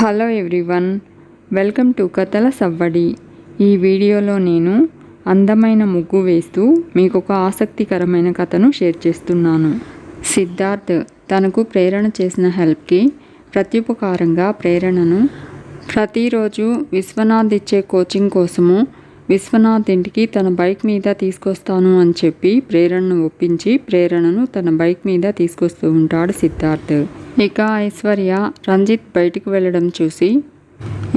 Hello everyone, welcome to కథల సవ్వడి. ఈ వీడియోలో నేను అందమైన ముగ్గు వేస్తూ మీకు ఒక ఆసక్తికరమైన కథను షేర్ చేస్తున్నాను. సిద్ధార్థ్ తనకు ప్రేరణ చేసిన హెల్ప్కి ప్రత్యుపకారంగా ప్రేరణను ప్రతిరోజు విశ్వనాథ్ ఇచ్చే కోచింగ్ కోసము విశ్వనాథ్ ఇంటికి తన బైక్ మీద తీసుకొస్తాను అని చెప్పి ప్రేరణను ఒప్పించి ప్రేరణను తన బైక్ మీద తీసుకొస్తూ ఉంటాడు సిద్ధార్థ్. ఇక ఐశ్వర్య రంజిత్ బయటికి వెళ్ళడం చూసి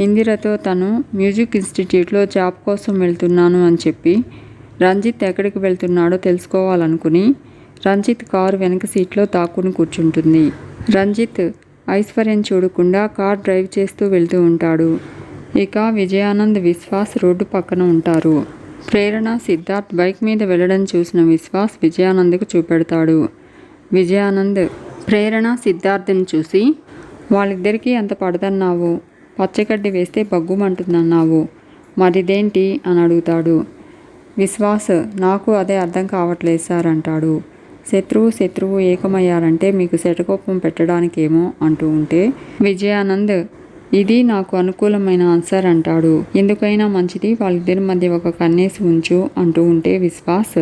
ఇందిరతో తను మ్యూజిక్ ఇన్స్టిట్యూట్లో జాబ్ కోసం వెళ్తున్నాను అని చెప్పి రంజిత్ ఎక్కడికి వెళ్తున్నాడో తెలుసుకోవాలనుకుని రంజిత్ కారు వెనక సీట్లో తాక్కుని కూర్చుంటుంది. రంజిత్ ఐశ్వర్యం చూడకుండా కార్ డ్రైవ్ చేస్తూ వెళ్తూ ఉంటాడు. ఇక విజయానంద్, విశ్వాస్ రోడ్డు పక్కన ఉంటారు. ప్రేరణ సిద్ధార్థ్ బైక్ మీద వెళ్ళడం చూసిన విశ్వాస్ విజయానంద్కు చూపెడతాడు. విజయానంద్ ప్రేరణ సిద్ధార్థ్ని చూసి, వాళ్ళిద్దరికీ ఎంత పడదన్నావు, పచ్చగడ్డి వేస్తే బగ్గుమంటుందన్నావు, మరిదేంటి అని అడుగుతాడు. విశ్వాస్ నాకు అదే అర్థం కావట్లేదు సార్ అంటాడు. శత్రువు ఏకమయ్యారంటే మీకు శటకోపం పెట్టడానికేమో అంటూ ఉంటే విజయానంద్ ఇది నాకు అనుకూలమైన ఆన్సర్ అంటాడు. ఎందుకైనా మంచిది వాళ్ళిద్దరి మధ్య ఒక కన్నేసి ఉంచు అంటూ ఉంటే విశ్వాస్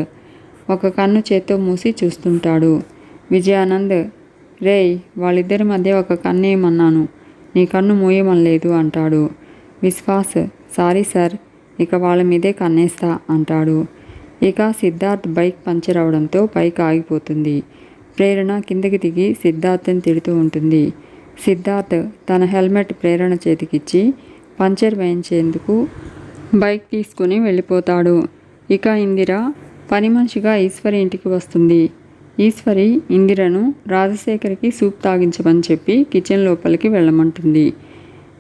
ఒక కన్ను చేత్తో మూసి చూస్తుంటాడు. విజయానంద్ రేయ్ వాళ్ళిద్దరి మధ్య ఒక కన్నేయమన్నాను, నీ కన్ను మూయమనలేదు అంటాడు. విశ్వాస్ సారీ సార్, ఇక వాళ్ళ మీదే కన్నేస్తా అంటాడు. ఇక సిద్ధార్థ్ బైక్ పంచర్ అవడంతో బైక్ ఆగిపోతుంది. ప్రేరణ కిందకి దిగి సిద్ధార్థ్ని తిడుతూ ఉంటుంది. సిద్ధార్థ్ తన హెల్మెట్ ప్రేరణ చేతికిచ్చి పంచర్ వేయించేందుకు బైక్ తీసుకుని వెళ్ళిపోతాడు. ఇక ఇందిర పని మనిషిగా ఈశ్వరి ఇంటికి వస్తుంది. ఈశ్వరి ఇందిరను రాజశేఖర్కి సూప్ తాగించమని చెప్పి కిచెన్ లోపలికి వెళ్ళమంటుంది.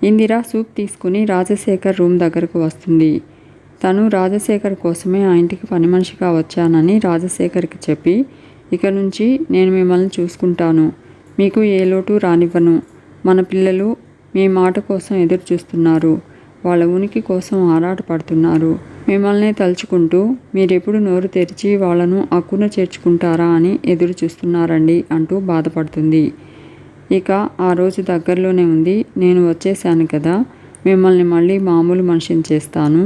ఇందిర సూప్ తీసుకుని రాజశేఖర్ రూమ్ దగ్గరకు వస్తుంది. తను రాజశేఖర్ కోసమే ఆ ఇంటికి పని మనిషిగా వచ్చానని రాజశేఖర్కి చెప్పి ఇక నుంచి నేను మిమ్మల్ని చూసుకుంటాను, మీకు ఏ లోటు రానివ్వను, మన పిల్లలు మీ మాట కోసం ఎదురు చూస్తున్నారు, వాళ్ళ ఉనికి కోసం ఆరాటపడుతున్నారు, మిమ్మల్ని తలుచుకుంటూ మీరెప్పుడు నోరు తెరిచి వాళ్ళను అక్కున చేర్చుకుంటారా అని ఎదురు చూస్తున్నారండి అంటూ బాధపడుతుంది. ఇక ఆ రోజు దగ్గరలోనే ఉంది, నేను వచ్చేసాను కదా, మిమ్మల్ని మళ్ళీ మామూలు మనిషిని చేస్తాను,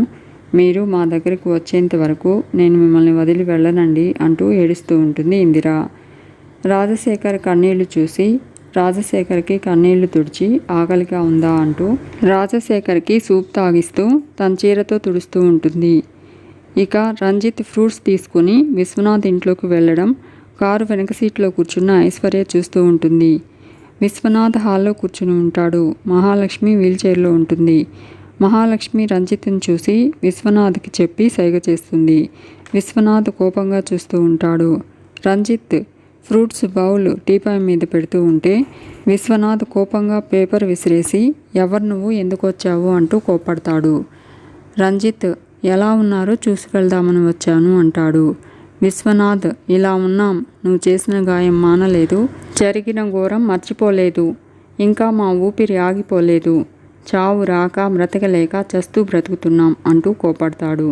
మీరు మా దగ్గరికి వచ్చేంత వరకు నేను మిమ్మల్ని వదిలి వెళ్ళనండి అంటూ ఏడుస్తూ ఉంటుంది ఇందిర. రాజశేఖర్ కన్నీళ్లు చూసి రాజశేఖర్కి కన్నీళ్లు తుడిచి ఆకలిగా ఉందా అంటూ రాజశేఖర్కి సూప్ తాగిస్తూ తన చీరతో తుడుస్తూ ఉంటుంది. ఇక రంజిత్ ఫ్రూట్స్ తీసుకుని విశ్వనాథ్ ఇంట్లోకి వెళ్ళడం కారు వెనక సీట్లో కూర్చున్న ఐశ్వర్య చూస్తూ ఉంటుంది. విశ్వనాథ్ హాల్లో కూర్చుని ఉంటాడు. మహాలక్ష్మి వీల్ చైర్లో ఉంటుంది. మహాలక్ష్మి రంజిత్ని చూసి విశ్వనాథ్కి చెప్పి సైగ చేస్తుంది. విశ్వనాథ్ కోపంగా చూస్తూ ఉంటాడు. రంజిత్ ఫ్రూట్స్ బౌల్ టీపాయ్ మీద పెడుతూ ఉంటే విశ్వనాథ్ కోపంగా పేపర్ విసిరేసి ఎవరు నువ్వు, ఎందుకు వచ్చావు అంటూ కోపడతాడు. రంజిత్ ఎలా ఉన్నారో చూసి వెళ్దామని వచ్చాను అంటాడు. విశ్వనాథ్ ఇలా ఉన్నాం, నువ్వు చేసిన గాయం మానలేదు, జరిగిన ఘోరం మర్చిపోలేదు, ఇంకా మా ఊపిరి ఆగిపోలేదు, చావు రాక బ్రతకలేక చస్తూ బ్రతుకుతున్నాం అంటూ కోపడతాడు.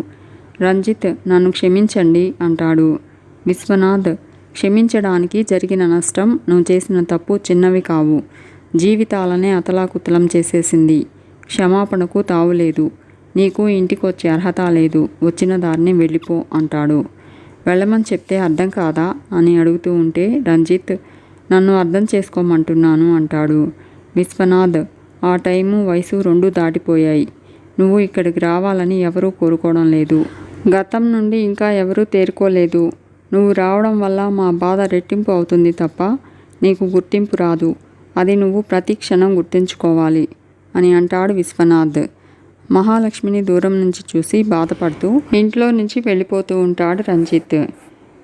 రంజిత్ నన్ను క్షమించండి అంటాడు. విశ్వనాథ్ క్షమించడానికి జరిగిన నష్టం, నువ్వు చేసిన తప్పు చిన్నవి కావు, జీవితాలనే అతలాకుతలం చేసేసింది, క్షమాపణకు తావులేదు, నీకు ఇంటికి వచ్చే అర్హత లేదు, వచ్చిన దారిని వెళ్ళిపో అంటాడు. వెళ్ళమని చెప్తే అర్థం కాదా అని అడుగుతూ ఉంటే రంజిత్ నన్ను అర్థం చేసుకోమంటున్నాను అంటాడు. విశ్వనాథ్ ఆ టైము వయసు రెండు దాటిపోయాయి, నువ్వు ఇక్కడికి రావాలని ఎవరూ కోరుకోవడం లేదు, గతం నుండి ఇంకా ఎవరూ తేరుకోలేదు, నువ్వు రావడం వల్ల మా బాధ రెట్టింపు అవుతుంది తప్ప నీకు గుర్తింపు రాదు, అది నువ్వు ప్రతి క్షణం గుర్తుంచుకోవాలి అని అంటాడు విశ్వనాథ్. మహాలక్ష్మిని దూరం నుంచి చూసి బాధపడుతూ ఇంట్లో నుంచి వెళ్ళిపోతూ ఉంటాడు రంజిత్.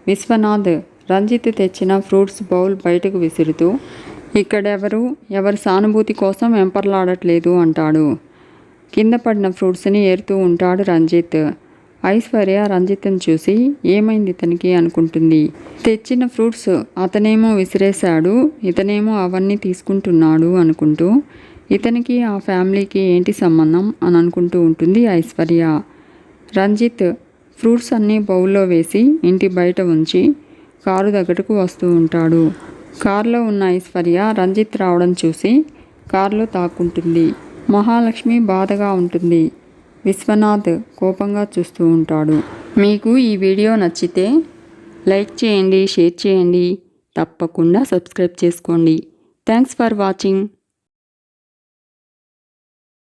విశ్వనాథ్ రంజిత్ తెచ్చిన ఫ్రూట్స్ బౌల్ బయటకు విసురుతూ ఎవరి సానుభూతి కోసం వెంపర్లాడట్లేదు అంటాడు. కింద పడిన ఫ్రూట్స్ని ఏరుతూ ఉంటాడు రంజిత్. ఐశ్వర్య రంజిత్ని చూసి ఏమైంది ఇతనికి అనుకుంటుంది. తెచ్చిన ఫ్రూట్స్ అతనేమో విసిరేశాడు, ఇతనేమో అవన్నీ తీసుకుంటున్నాడు అనుకుంటూ ఇతనికి ఆ ఫ్యామిలీకి ఏంటి సంబంధం అని అనుకుంటూ ఉంటుంది ఐశ్వర్య. రంజిత్ ఫ్రూట్స్ అన్నీ బౌల్లో వేసి ఇంటి బయట ఉంచి కారు దగ్గరకు వస్తూ ఉంటాడు. కారులో ఉన్న ఐశ్వర్య రంజిత్ రావడం చూసి కారులో తాక్కుంటుంది. మహాలక్ష్మి బాధగా ఉంటుంది. విశ్వనాథ్ కోపంగా చూస్తూ ఉంటాడు. మీకు ఈ వీడియో నచ్చితే లైక్ చేయండి, షేర్ చేయండి, తప్పకుండా సబ్స్క్రైబ్ చేసుకోండి. Thanks for watching.